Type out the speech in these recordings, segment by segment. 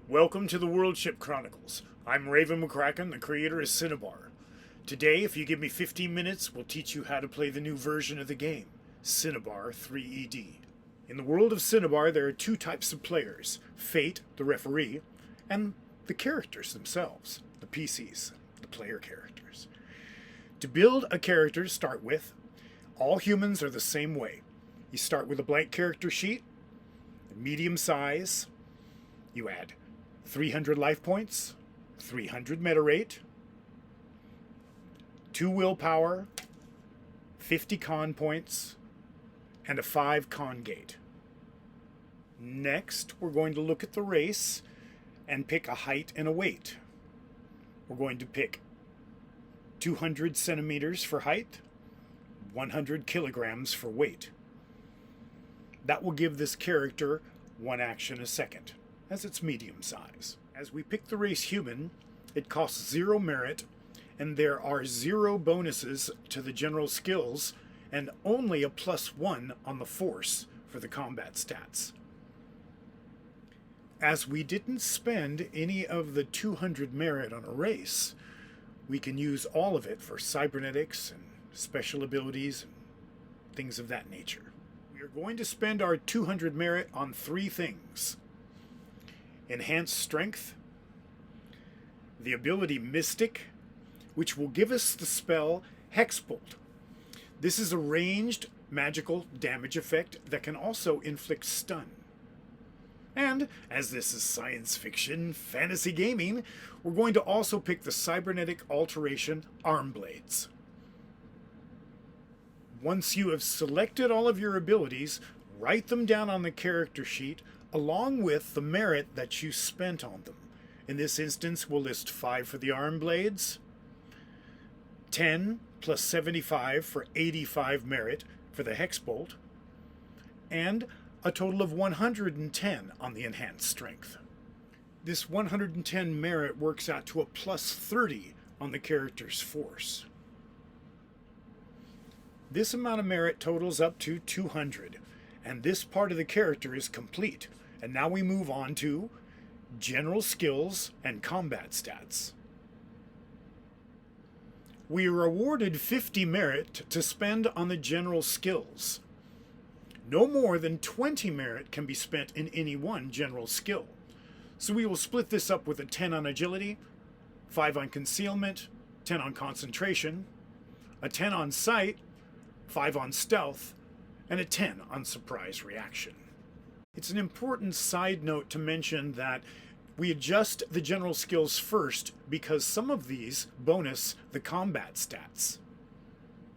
Welcome to the World Ship Chronicles. I'm Raven McCracken, the creator of Synnibarr. Today, if you give me 15 minutes, we'll teach you how to play the new version of the game, Synnibarr 3ed. In the world of Cinnabar, there are two types of players, Fate, the referee, and the characters themselves, the PCs, the player characters. To build a character to start with, all humans are the same way. You start with a blank character sheet, medium size, you add 300 life points, 300 meta rate, 2 willpower, 50 con points, and a 5 con gate. Next, we're going to look at the race and pick a height and a weight. We're going to pick 200 centimeters for height, 100 kilograms for weight. That will give this character 1 action a second, as it's medium size. As we pick the race human, it costs 0 merit, and there are 0 bonuses to the general skills, and only a +1 on the force for the combat stats. As we didn't spend any of the 200 merit on a race, we can use all of it for cybernetics and special abilities and things of that nature. We are going to spend our 200 merit on 3 things. Enhanced Strength, the ability Mystic, which will give us the spell Hexbolt. This is a ranged magical damage effect that can also inflict stun. And, as this is science fiction, fantasy gaming, we're going to also pick the cybernetic alteration Arm Blades. Once you have selected all of your abilities, write them down on the character sheet along with the merit that you spent on them. In this instance, we'll list 5 for the Arm Blades, 10 plus 75 for 85 merit for the Hexbolt, and a total of 110 on the Enhanced Strength. This 110 merit works out to a +30 on the character's force. This amount of merit totals up to 200, and this part of the character is complete. And now we move on to general skills and combat stats. We are awarded 50 merit to spend on the general skills. No more than 20 merit can be spent in any one general skill. So we will split this up with a 10 on agility, 5 on concealment, 10 on concentration, a 10 on sight, 5 on stealth, and a 10 on surprise reaction. It's an important side note to mention that we adjust the general skills first because some of these bonus the combat stats.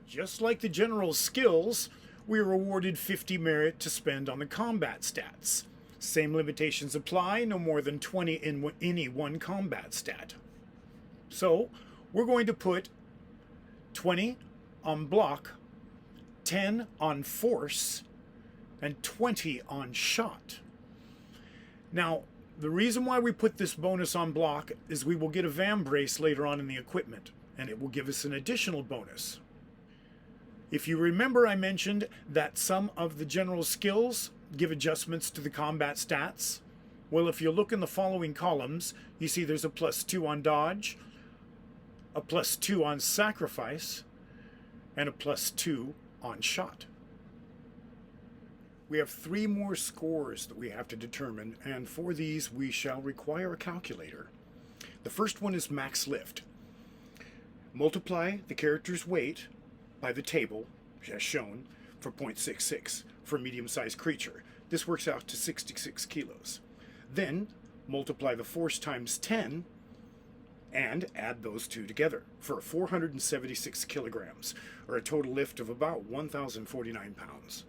Just like the general skills, we are awarded 50 merit to spend on the combat stats. Same limitations apply, no more than 20 in any one combat stat. So, we're going to put 20 on block, 10 on force, and 20 on shot. Now, the reason why we put this bonus on block is we will get a Vam Brace later on in the equipment, and it will give us an additional bonus. If you remember, I mentioned that some of the general skills give adjustments to the combat stats. Well, if you look in the following columns, you see there's a +2 on dodge, a +2 on sacrifice, and a +2 on shot. We have 3 more scores that we have to determine, and for these we shall require a calculator. The first one is max lift. Multiply the character's weight by the table, as shown, for 0.66 for a medium-sized creature. This works out to 66 kilos. Then multiply the force times 10 and add those two together for 476 kilograms, or a total lift of about 1,049 pounds.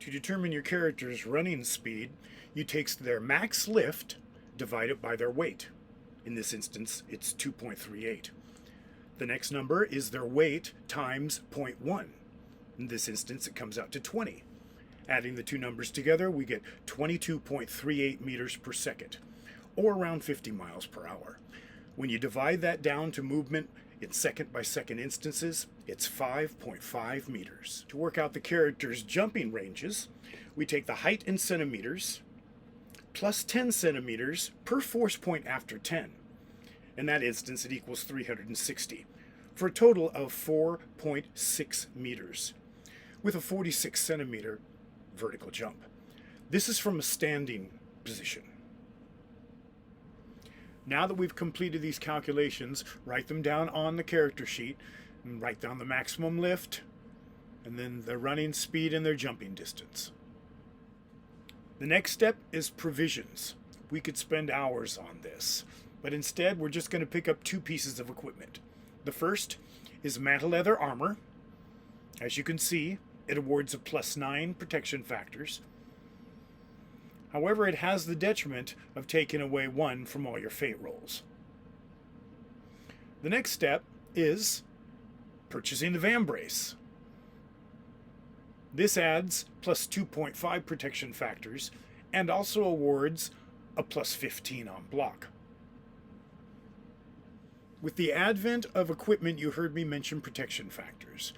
To determine your character's running speed, you take their max lift, divide it by their weight. In this instance, it's 2.38. The next number is their weight times 0.1. In this instance, it comes out to 20. Adding the two numbers together, we get 22.38 meters per second, or around 50 miles per hour. When you divide that down to movement in second-by-second instances, it's 5.5 meters. To work out the character's jumping ranges, we take the height in centimeters, plus 10 centimeters per force point after 10. In that instance, it equals 360, for a total of 4.6 meters, with a 46 centimeter vertical jump. This is from a standing position. Now that we've completed these calculations, write them down on the character sheet, and write down the maximum lift, and then their running speed and their jumping distance. The next step is provisions. We could spend hours on this, but instead we're just going to pick up two pieces of equipment. The first is mantle leather armor. As you can see, it awards a +9 protection factors. However, it has the detriment of taking away 1 from all your fate rolls. The next step is purchasing the vambrace. This adds +2.5 protection factors and also awards a +15 on block. With the advent of equipment, you heard me mention protection factors.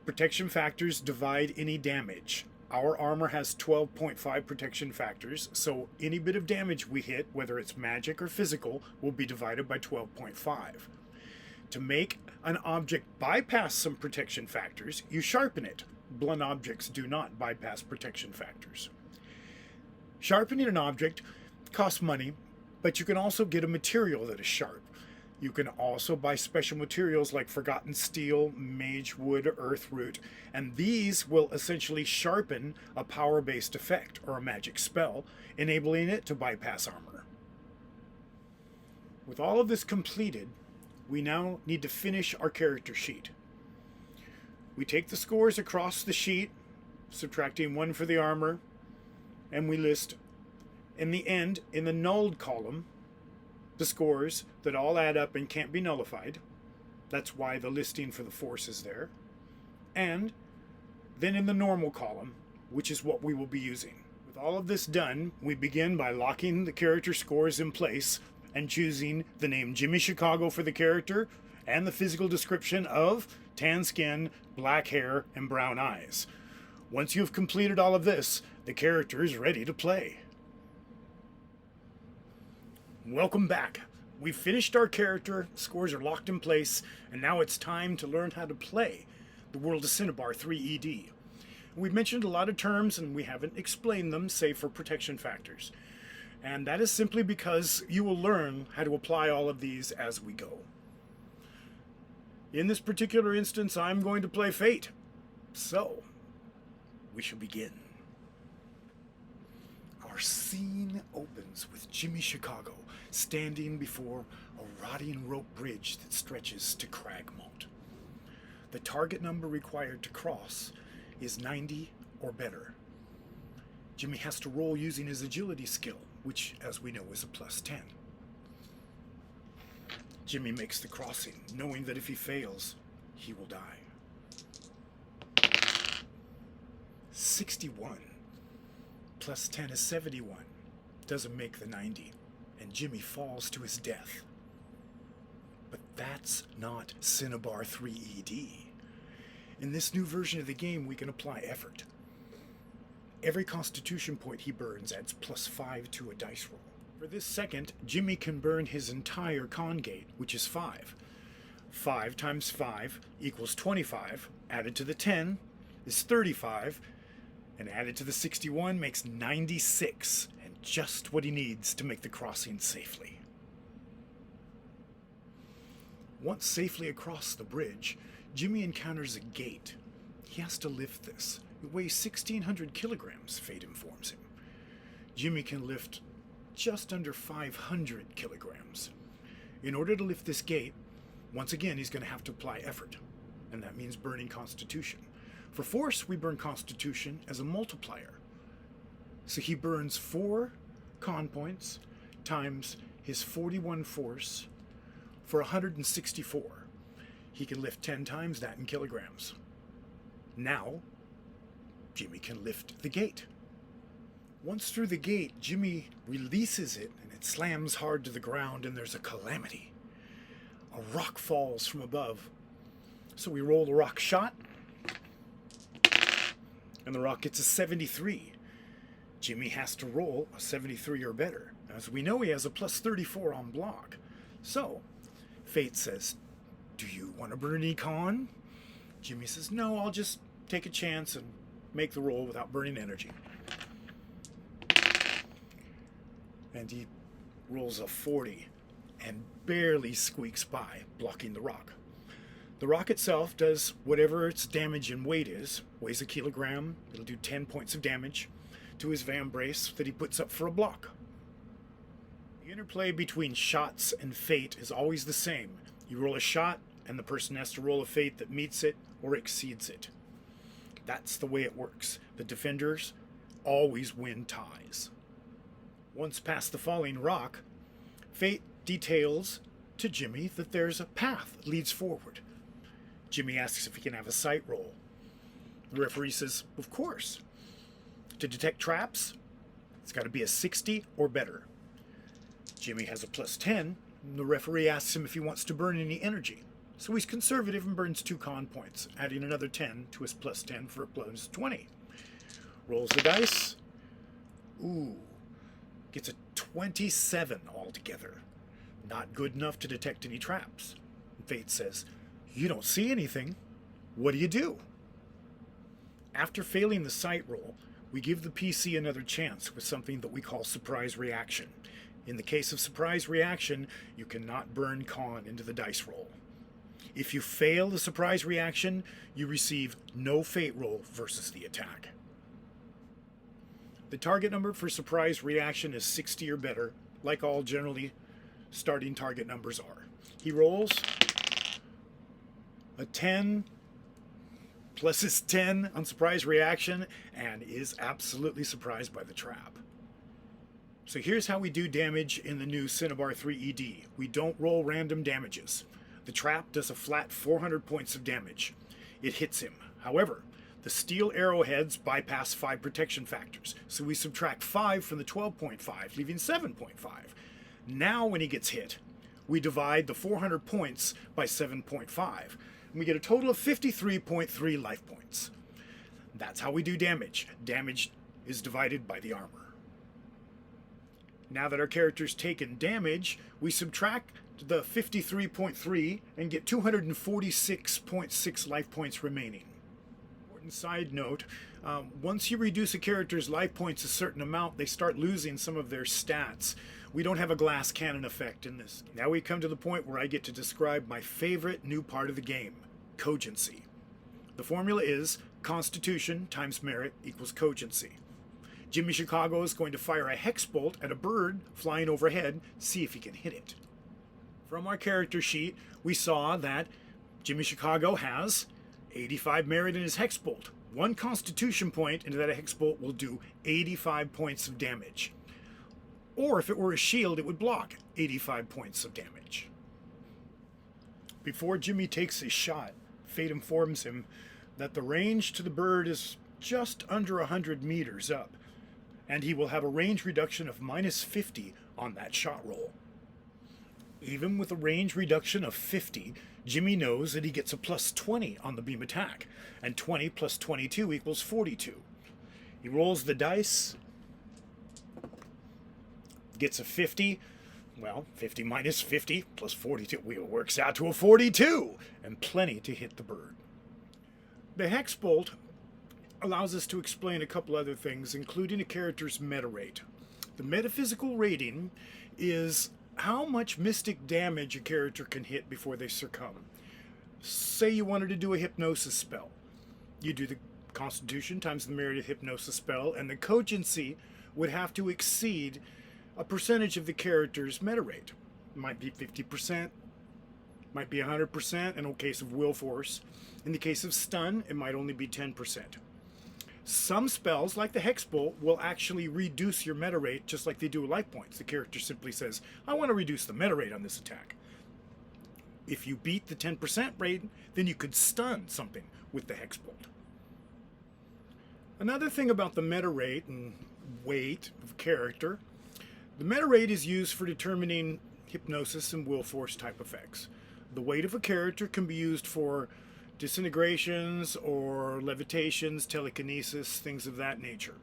Protection factors divide any damage. Our armor has 12.5 protection factors, so any bit of damage we hit, whether it's magic or physical, will be divided by 12.5. To make an object bypass some protection factors, you sharpen it. Blunt objects do not bypass protection factors. Sharpening an object costs money, but you can also get a material that is sharp. You can also buy special materials like Forgotten Steel, Mage Wood, Earth Root, and these will essentially sharpen a power-based effect or a magic spell, enabling it to bypass armor. With all of this completed, we now need to finish our character sheet. We take the scores across the sheet, subtracting 1 for the armor, and we list in the end, in the nulled column, the scores that all add up and can't be nullified. That's why the listing for the force is there. And then in the normal column, which is what we will be using. With all of this done, we begin by locking the character scores in place and choosing the name Jimmy Chicago for the character and the physical description of tan skin, black hair, and brown eyes. Once you've completed all of this, the character is ready to play. Welcome back. We've finished our character, scores are locked in place, and now it's time to learn how to play the world of Synnibarr 3ED. We've mentioned a lot of terms and we haven't explained them, save for protection factors. And that is simply because you will learn how to apply all of these as we go. In this particular instance, I'm going to play Fate. So, we shall begin. Our scene opens with Jimmy Chicago standing before a rotting rope bridge that stretches to Cragmoat. The target number required to cross is 90 or better. Jimmy has to roll using his agility skill, which, as we know, is a +10. Jimmy makes the crossing, knowing that if he fails, he will die. 61. +10 is 71. Doesn't make the 90. And Jimmy falls to his death. But that's not Synnibarr 3ED. In this new version of the game, we can apply effort. Every constitution point he burns adds +5 to a dice roll. For this second, Jimmy can burn his entire con gate, which is 5. 5 times 5 equals 25. Added to the 10 is 35. And added to the 61 makes 96. And just what he needs to make the crossing safely. Once safely across the bridge, Jimmy encounters a gate. He has to lift this. It weighs 1,600 kilograms, Fate informs him. Jimmy can lift just under 500 kilograms. In order to lift this gate, once again, he's going to have to apply effort, and that means burning Constitution. For force, we burn Constitution as a multiplier. So he burns 4 con points times his 41 force for 164. He can lift 10 times that in kilograms. Now, Jimmy can lift the gate. Once through the gate, Jimmy releases it and it slams hard to the ground and there's a calamity. A rock falls from above. So we roll the rock shot and the rock gets a 73. Jimmy has to roll a 73 or better. As we know, he has a plus 34 on block. So, Fate says, do you want to burn any con? Jimmy says, no, I'll just take a chance and make the roll without burning energy. And he rolls a 40 and barely squeaks by, blocking the rock. The rock itself does whatever its damage and weight is, weighs a kilogram. It'll do 10 points of damage to his vambrace that he puts up for a block. The interplay between shots and fate is always the same. You roll a shot, and the person has to roll a fate that meets it or exceeds it. That's the way it works. The defenders always win ties. Once past the falling rock, fate details to Jimmy that there's a path that leads forward. Jimmy asks if he can have a sight roll. The referee says, of course. To detect traps, it's got to be a 60 or better. Jimmy has a plus 10, and the referee asks him if he wants to burn any energy. So he's conservative and burns 2 con points, adding another 10 to his plus 10 for a plus 20. Rolls the dice. Ooh. Gets a 27 altogether. Not good enough to detect any traps. Fate says, you don't see anything. What do you do? After failing the sight roll, we give the PC another chance with something that we call surprise reaction. In the case of surprise reaction, you cannot burn con into the dice roll. If you fail the surprise reaction, you receive no fate roll versus the attack. The target number for surprise reaction is 60 or better, like all generally starting target numbers are. He rolls a 10 plus his 10 on surprise reaction and is absolutely surprised by the trap. So here's how we do damage in the new Synnibarr 3ed. We don't roll random damages. The trap does a flat 400 points of damage. It hits him. However, the steel arrowheads bypass 5 protection factors, so we subtract 5 from the 12.5, leaving 7.5. Now when he gets hit, we divide the 400 points by 7.5, and we get a total of 53.3 life points. That's how we do damage. Damage is divided by the armor. Now that our character's taken damage, we subtract the 53.3 and get 246.6 life points remaining. Important side note, once you reduce a character's life points a certain amount, they start losing some of their stats. We don't have a glass cannon effect in this. Now we come to the point where I get to describe my favorite new part of the game, Cogency. The formula is Constitution times merit equals Cogency. Jimmy Chicago is going to fire a hex bolt at a bird flying overhead, see if he can hit it. From our character sheet, we saw that Jimmy Chicago has 85 merit in his hex bolt. 1 constitution point into that hex bolt will do 85 points of damage. Or if it were a shield, it would block 85 points of damage. Before Jimmy takes his shot, Fate informs him that the range to the bird is just under 100 meters up, and he will have a range reduction of minus 50 on that shot roll. Even with a range reduction of 50, Jimmy knows that he gets a plus 20 on the beam attack, and 20 plus 22 equals 42. He rolls the dice, gets a 50. Well, 50 minus 50 plus 42 works out to a 42, and plenty to hit the bird. The hex bolt allows us to explain a couple other things, including a character's meta rate. The metaphysical rating is how much mystic damage a character can hit before they succumb. Say you wanted to do a hypnosis spell. You do the Constitution times the merit of hypnosis spell, and the Cogency would have to exceed a percentage of the character's meta rate. It might be 50%, might be 100% in the case of will force. In the case of stun, it might only be 10%. Some spells, like the Hex Bolt, will actually reduce your meta rate just like they do with life points. The character simply says, I want to reduce the meta rate on this attack. If you beat the 10% rate, then you could stun something with the Hex Bolt. Another thing about the meta rate and weight of a character, the meta rate is used for determining hypnosis and will force type effects. The weight of a character can be used for disintegrations or levitations, telekinesis, things of that nature.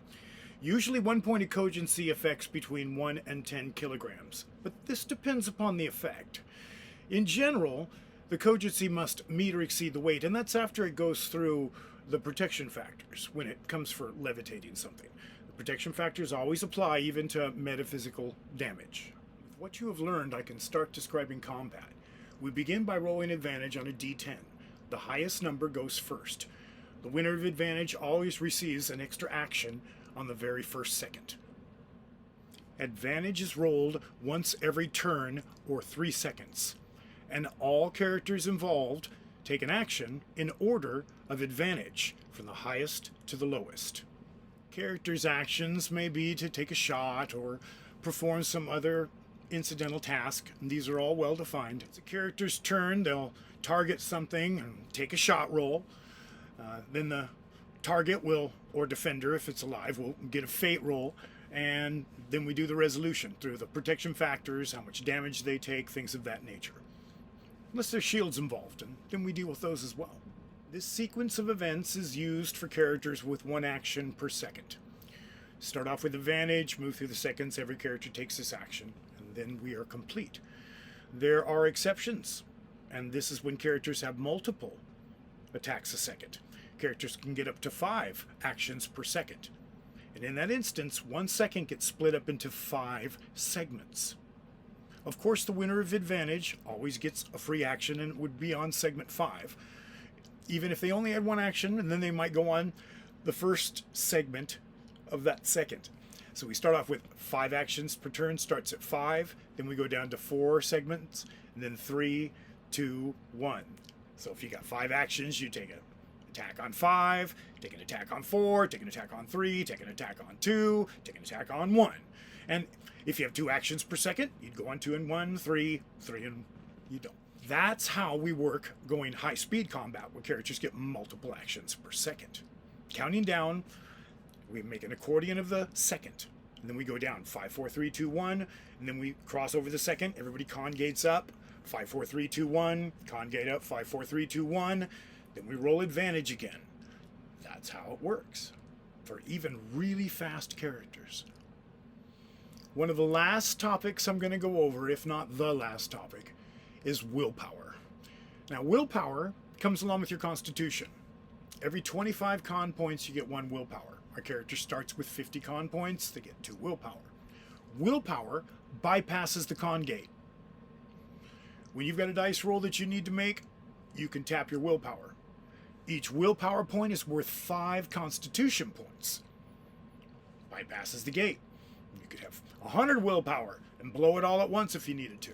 Usually 1 point of Cogency affects between 1 and 10 kilograms, but this depends upon the effect. In general, the Cogency must meet or exceed the weight, and that's after it goes through the protection factors when it comes for levitating something. The protection factors always apply even to metaphysical damage. With what you have learned, I can start describing combat. We begin by rolling advantage on a d10. The highest number goes first. The winner of advantage always receives an extra action on the very first second. Advantage is rolled once every turn or 3 seconds, and all characters involved take an action in order of advantage from the highest to the lowest. Characters' actions may be to take a shot or perform some other incidental task, and these are all well defined. It's a character's turn, they'll target something and take a shot roll. Then the target will, or defender if it's alive, will get a fate roll, and then we do the resolution through the protection factors, how much damage they take, things of that nature. Unless there's shields involved, and then we deal with those as well. This sequence of events is used for characters with 1 action per second. Start off with advantage, move through the seconds, every character takes this action, and then we are complete. There are exceptions, and this is when characters have multiple attacks a second. Characters can get up to 5 actions per second. And in that instance, 1 second gets split up into 5 segments. Of course, the winner of advantage always gets a free action, and it would be on segment 5. Even if they only had 1 action, and then they might go on the first segment of that second. So we start off with 5 actions per turn, starts at 5, then we go down to 4 segments, and then 3, 2, 1. So if you got 5 actions, you take an attack on 5, take an attack on 4, take an attack on 3, take an attack on 2, take an attack on 1. And if you have 2 actions per second, you'd go on 2 and 1, 3, 3 and you don't. That's how we work going high-speed combat, where characters get multiple actions per second. Counting down, we make an accordion of the second, and then we go down 5, 4, 3, 2, 1, and then we cross over the second. Everybody congates up. 5, 4, 3, 2, 1. Congate up. 5, 4, 3, 2, 1. Then we roll advantage again. That's how it works for even really fast characters. One of the last topics I'm going to go over, if not the last topic, is willpower. Now, willpower comes along with your constitution. Every 25 con points, you get 1 willpower. Our character starts with 50 con points, they get 2 willpower. Willpower bypasses the con gate. When you've got a dice roll that you need to make, you can tap your willpower. Each willpower point is worth 5 constitution points. Bypasses the gate. You could have 100 willpower and blow it all at once if you needed to.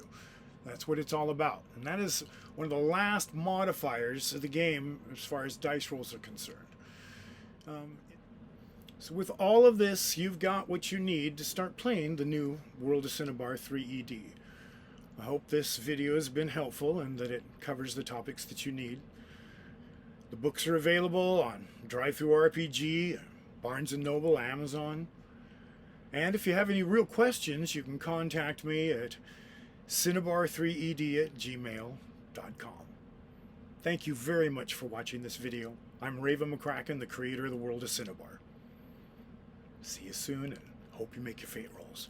That's what it's all about. And that is one of the last modifiers of the game as far as dice rolls are concerned. So with all of this, you've got what you need to start playing the new World of Synnibarr 3ED. I hope this video has been helpful and that it covers the topics that you need. The books are available on DriveThruRPG, Barnes & Noble, Amazon. And if you have any real questions, you can contact me at Synnibarr3ed@gmail.com. Thank you very much for watching this video. I'm Raven McCracken, the creator of the World of Synnibarr. See you soon, and hope you make your fate rolls.